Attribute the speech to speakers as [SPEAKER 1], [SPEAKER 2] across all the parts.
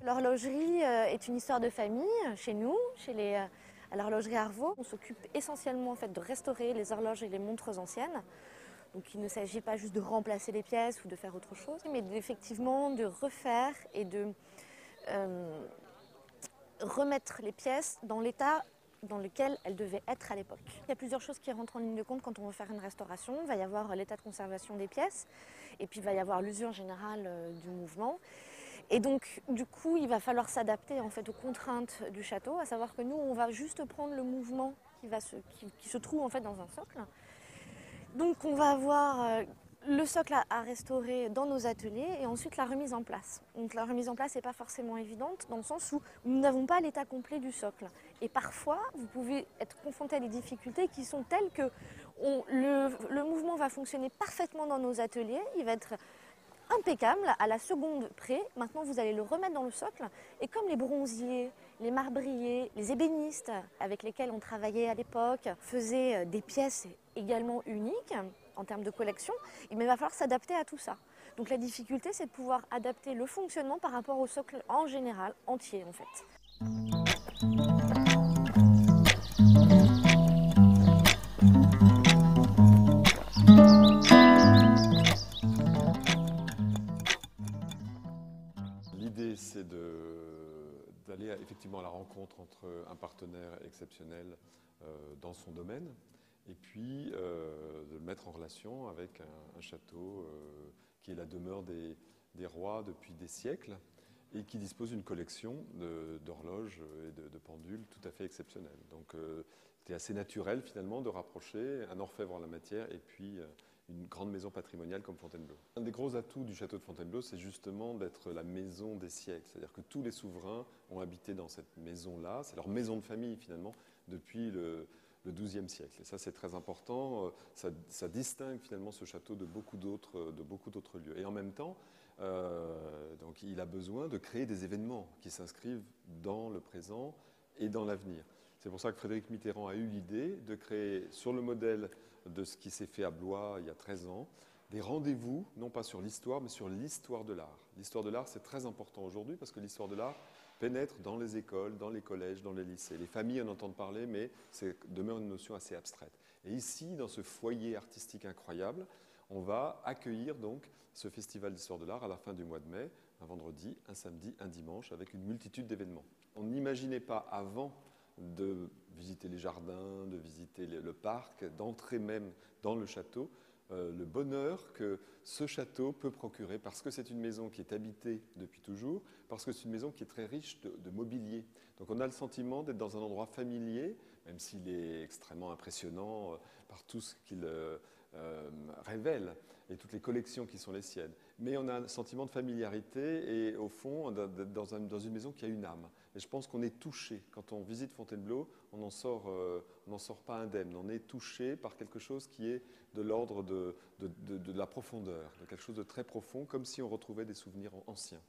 [SPEAKER 1] L'horlogerie est une histoire de famille chez nous, à l'horlogerie Arvaux. On s'occupe essentiellement en fait, de restaurer les horloges et les montres anciennes. Donc il ne s'agit pas juste de remplacer les pièces ou de faire autre chose, mais effectivement de refaire et de remettre les pièces dans l'état dans lequel elles devaient être à l'époque. Il y a plusieurs choses qui rentrent en ligne de compte quand on veut faire une restauration. Il va y avoir l'état de conservation des pièces et puis il va y avoir l'usure générale du mouvement. Et donc, du coup, il va falloir s'adapter en fait, aux contraintes du château, à savoir que nous, on va juste prendre le mouvement qui se trouve en fait, dans un socle. Donc, on va avoir le socle à restaurer dans nos ateliers et ensuite la remise en place. Donc, la remise en place n'est pas forcément évidente dans le sens où nous n'avons pas l'état complet du socle. Et parfois, vous pouvez être confronté à des difficultés qui sont telles que le mouvement va fonctionner parfaitement dans nos ateliers, il va être impeccable à la seconde près. Maintenant, vous allez le remettre dans le socle. Et comme les bronziers, les marbriers, les ébénistes avec lesquels on travaillait à l'époque faisaient des pièces également uniques en termes de collection, il va falloir s'adapter à tout ça. Donc la difficulté, c'est de pouvoir adapter le fonctionnement par rapport au socle en général, entier en fait.
[SPEAKER 2] L'idée, c'est d'aller effectivement à la rencontre entre un partenaire exceptionnel dans son domaine et puis de le mettre en relation avec un château qui est la demeure des rois depuis des siècles et qui dispose d'une collection d'horloges et de pendules tout à fait exceptionnelle. Donc c'était assez naturel finalement de rapprocher un orfèvre en la matière et puis une grande maison patrimoniale comme Fontainebleau. Un des gros atouts du château de Fontainebleau, c'est justement d'être la maison des siècles. C'est-à-dire que tous les souverains ont habité dans cette maison-là. C'est leur maison de famille, finalement, depuis le XIIe siècle. Et ça, c'est très important. Ça distingue, finalement, ce château de beaucoup d'autres lieux. Et en même temps, donc, il a besoin de créer des événements qui s'inscrivent dans le présent et dans l'avenir. C'est pour ça que Frédéric Mitterrand a eu l'idée de créer, sur le modèle de ce qui s'est fait à Blois il y a 13 ans, des rendez-vous, non pas sur l'histoire, mais sur l'histoire de l'art. L'histoire de l'art, c'est très important aujourd'hui parce que l'histoire de l'art pénètre dans les écoles, dans les collèges, dans les lycées. Les familles en entendent parler, mais c'est demeure une notion assez abstraite. Et ici, dans ce foyer artistique incroyable, on va accueillir donc ce festival d'histoire de l'art à la fin du mois de mai, un vendredi, un samedi, un dimanche, avec une multitude d'événements. On n'imaginait pas avant de visiter les jardins, de visiter le parc, d'entrer même dans le château, le bonheur que ce château peut procurer parce que c'est une maison qui est habitée depuis toujours, parce que c'est une maison qui est très riche de mobilier. Donc on a le sentiment d'être dans un endroit familier, même s'il est extrêmement impressionnant par tout ce qu'il révèle et toutes les collections qui sont les siennes. Mais on a un sentiment de familiarité et au fond, dans une maison qui a une âme. Et je pense qu'on est touché. Quand on visite Fontainebleau, on n'en sort pas indemne. On est touché par quelque chose qui est de l'ordre de la profondeur, de quelque chose de très profond, comme si on retrouvait des souvenirs anciens.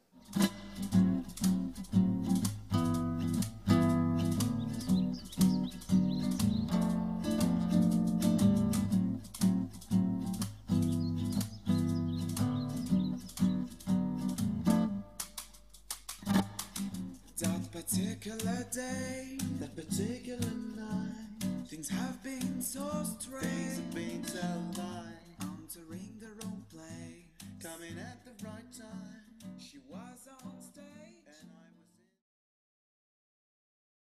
[SPEAKER 3] Particular day, that particular night, things have been so strange. Things have been so light, entering the wrong place, coming at the right time.